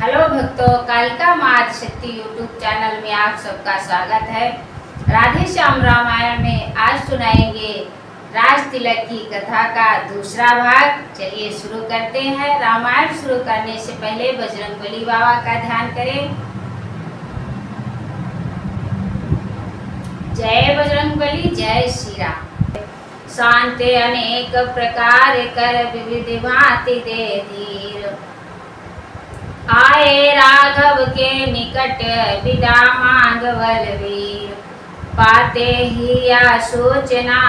Hello भक्तों, कालिका माँ Adishakti YouTube channel में आप सबका स्वागत है। राधे श्याम रामायण में आज सुनाएंगे राज तिलक की कथा का दूसरा भाग। चलिए शुरू करते हैं। रामायण शुरू करने से पहले बजरंगबली बाबा का ध्यान करें। जय बजरंगबली, जय श्री राम। शांत अनेक प्रकार कर विविध भांति दे धीर, आए राघव के निकट विदा मांग बलवीर, पाते ही या सूचना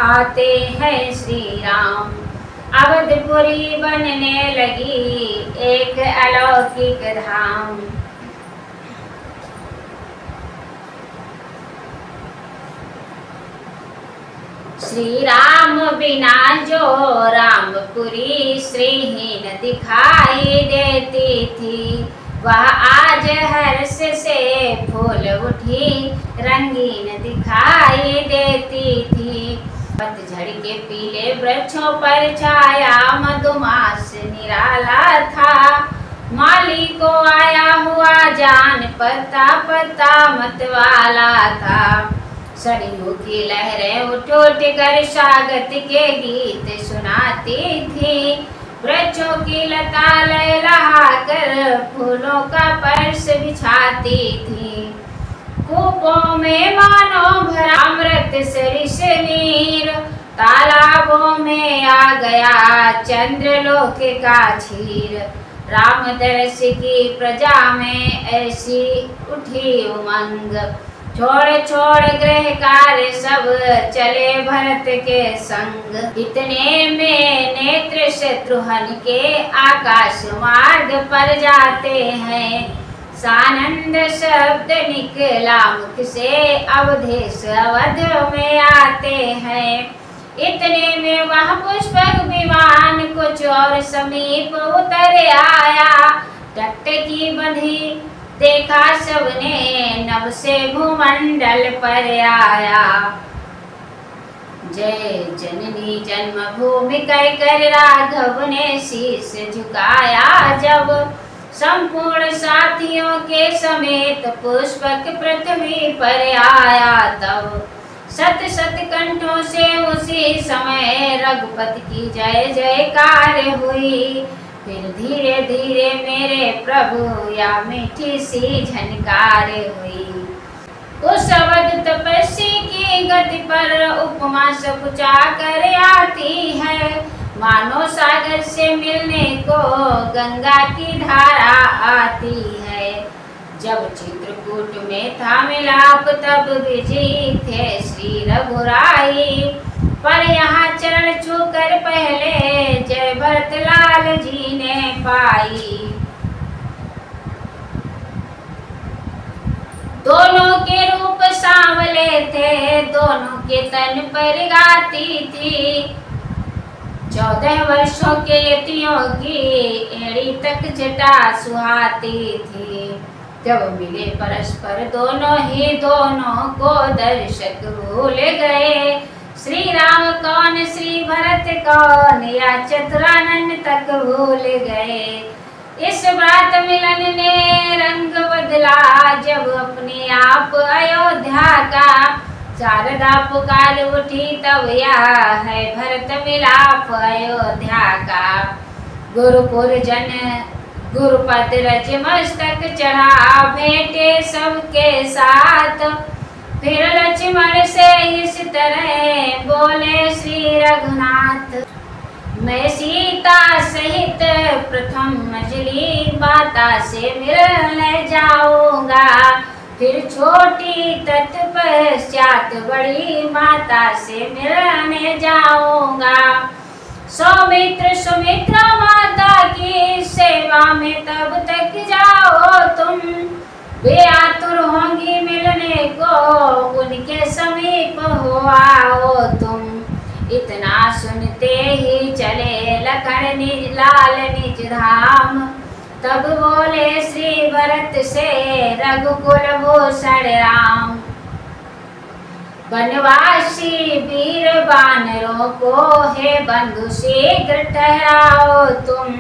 आते हैं श्री राम, अवधपुरी बनने लगी एक अलौकिक धाम। श्री राम बिना जो रामपुरी श्रीहीन दिखाई देती थी, वह आज हर्ष से फूल उठी रंगीन दिखाई देती थी। पतझड़ के पीले वृक्षों पर छाया मधुमास निराला था, माली को आया हुआ जान पता पता मतवाला था। सरियों की लहरें उठ उठ कर स्वागत के गीत सुनाती थी, वृक्षों की लता लहलहा कर फूलों का पर्स बिछाती थी। कूपों में मानो भरा अमृत सरिस नीर, तालाबों में आ गया चंद्रलोक का क्षीर। राम दर्श की प्रजा में ऐसी उठी उमंग, छोड़ छोड़ गृह कार्य सब चले भरत के संग। इतने में नेत्र शत्रुघ्न के आकाश मार्ग पर जाते हैं, सानंद शब्द निकला मुख से अवधेश अवध में आते हैं। इतने में वह पुष्पक विमान कुछ और समीप उतर आया, टकटकी बंधी देखा सबने नभ से भूमंडल पर आया। जय जननी जन्मभूमि कहकर राघव ने शीश झुकाया जब, संपूर्ण साथियों के समेत पुष्पक पृथ्वी पर आया तब। सत सत कंठों से उसी समय रघुपति की जय जयकार हुई, फिर धीरे धीरे मेरे प्रभु या मीठी सी झनकार हुई। उस अवध तपस्वी की गति पर उपमा सकुचा कर आती है, मानो सागर से मिलने को गंगा की धारा आती है। जब चित्रकूट में था मिलाप तब विजयी थे श्री रघुराई, पर यहाँ चरण छूकर पहले जय भरत लाल जी ने पाई। दोनों के रूप सांवले थे, दोनों के तन पर गाती थी, 14 वर्षों के यतियों की एड़ी तक जटा सुहाती थी। जब मिले परस्पर दोनों ही दोनों को दर्शक भूल गए, श्री राम कौन श्री भरत कौन या चतुरानन तक भूल गए। इस बात मिलन ने रंग बदला जब अपने आप अयोध्या का, शारदा पुकार उठी तब यह है भरत मिलाप अयोध्या का। गुरुपुर जन गुरुपद रज मस्तक चढ़ा भेंटे सबके साथ, फिर लक्ष्मण से इस तरह बोले श्री रघुनाथ, मैं सीता सहित प्रथम मछली माता से मिलने जाऊंगा, फिर छोटी तत्पश्चात बड़ी माता से मिलने जाऊंगा। सौमित्र सुमित्रा माता की सेवा में तब तक जाओ तुम, वे आतुर होंगी मिलने को उनके समीप हो आओ तुम। इतना सुनते ही चले लखन लाल निज धाम, तब बोले श्री भरत से रघुकुल भूषण राम। वनवासी वीर वानरों को हे बंधु शीघ्र ठहराओ तुम,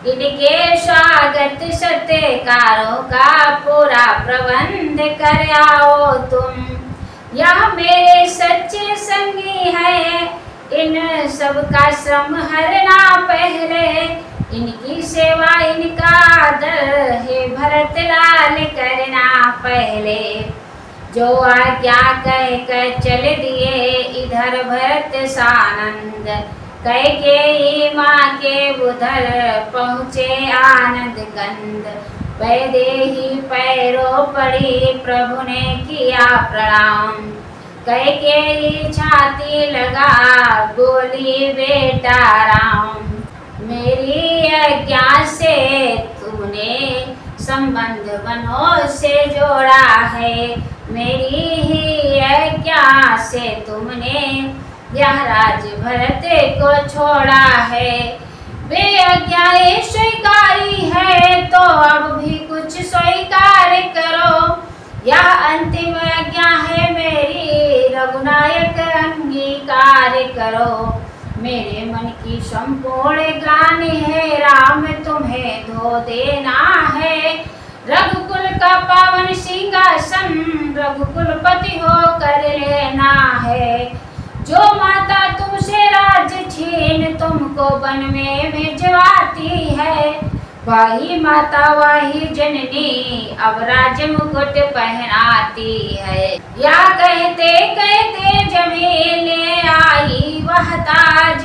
इनके स्वागत सत्य कार्यों का पूरा प्रबंध कर आओ तुम। यह मेरे सच्चे संगी है, इन सबका श्रम हरना पहले, इनकी सेवा इनका आदर है भरत लाल करना पहले। जो आज्ञा कह कर चल दिए इधर भरत सानंद, कैकेयी माँ के उधर पहुँचे आनंद कंद। वैदेही पैरों पड़ी प्रभु ने किया प्रणाम, कैकेयी छाती लगा बोली बेटा राम। मेरी आज्ञा से तुमने संबंध मनों से जोड़ा है, मेरी ही आज्ञा से तुमने यह राज भरत को छोड़ा है। वे आज्ञा स्वीकारी है तो अब भी कुछ स्वीकार करो, यह अंतिम आज्ञा है मेरी रघुनायक अंगीकार करो। मेरे मन की संपूर्ण ग्लानि है राम तुम्हें धो देना है, रघुकुल का पावन सिंहासन रघुकुलपति हो कर लेना है। जो माता तुमसे राज छीन तुमको वन में भिजवाती है, वही माता वही जननी अब राज मुकुट पहनाती है। या कहते कहते जभी ले आई वह ताज,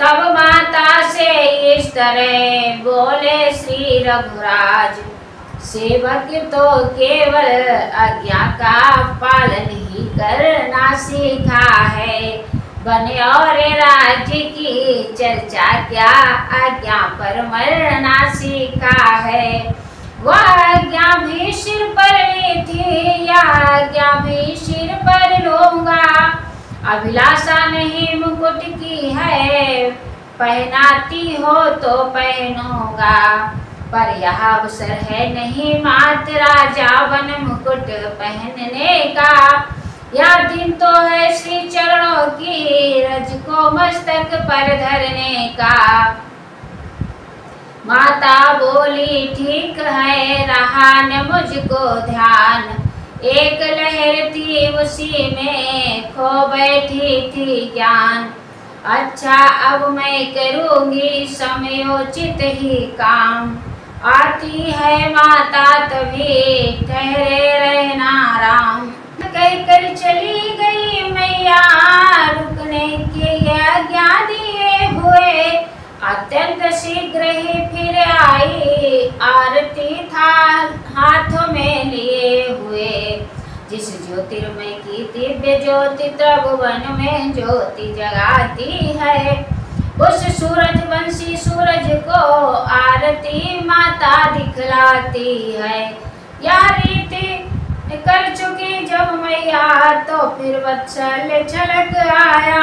तब माता से इस तरह बोले श्री रघुराज। सेवक तो केवल आज्ञा का पालन ही करना सीखा है, बने और राज्य की चर्चा क्या आज्ञा पर मरना सीखा है। वह आज्ञा भी सिर पर ली थी या आज्ञा भी सिर पर लूंगा, अभिलाषा नहीं मुकुट की है, पहनाती हो तो पहनूंगा। पर यह अवसर है नहीं मात्र राजा बन मुकुट पहनने का, यह दिन तो है श्री चरणों की रज को मस्तक पर धरने का। माता बोली ठीक है रहा न मुझको ध्यान, एक लहर थी उसी में खो बैठी थी ज्ञान। अच्छा अब मैं करूँगी समयोचित ही काम, आती है माता तभी ठहरे रहना राम। कहकर चली गई मैया रुकने की आज्ञा दिए हुए, अत्यंत शीघ्र ही फिर आई आरती था हाथों में लिए हुए। जिस ज्योतिर्मय की दिव्य ज्योति त्रिभुवन में ज्योति जगाती है, उस सूरज वंशी सूरज को आरती माता दिखलाती है। यह रीति कर चुकी जब मैया तो फिर वत्सल छलक आया,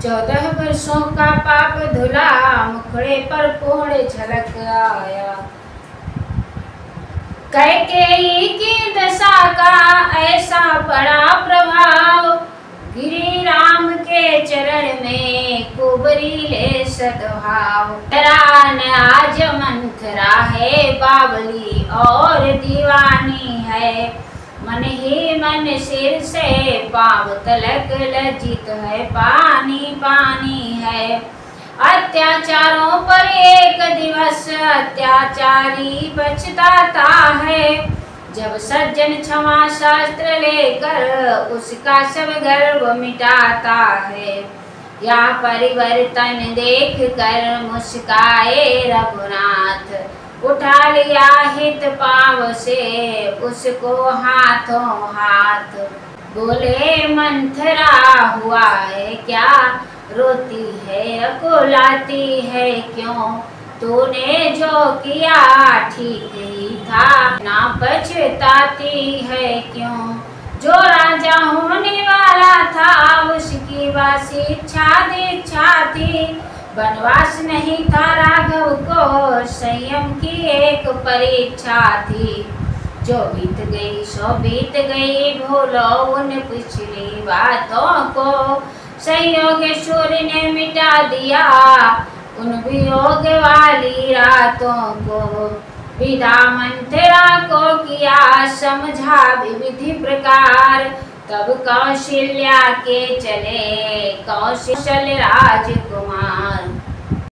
14 वर्षों का पाप धुला मुखड़े पर पूर्ण झलक आया। कैकेयी की दशा का ऐसा बड़ा प्रभाव, गिरी राम के चरण में कुबरी ले सद्भाव। रान आज मंथरा है बावली और दीवानी है, मन ही मन सिर से पांव तलक लज्जित है पानी पानी है। अत्याचारों पर एक दिवस अत्याचारी पछताता है, जब सज्जन क्षमा शास्त्र लेकर उसका सब गर्व मिटाता है। या परिवर्तन देख कर मुस्काए रघुनाथ, उठा लिया हित पाव से उसको हाथों हाथ। बोले मंथरा हुआ है क्या, रोती है अकुलाती है क्यों, तूने जो किया ठीक ही था ना पछताती है क्यों। जो राजा होने वाला था उसकी वासी इच्छा दीक्षा थी, वनवास नहीं था राघव को संयम की एक परीक्षा थी। जो बीत गई सो बीत गई, भूलो उन पिछली बातों को, संयोग सूर्य ने मिटा दिया उन वियोग वाली रातों को विदा मंथरा को किया समझा विविधि प्रकार। तब कौशल्या के चले कौशल राजकुमार।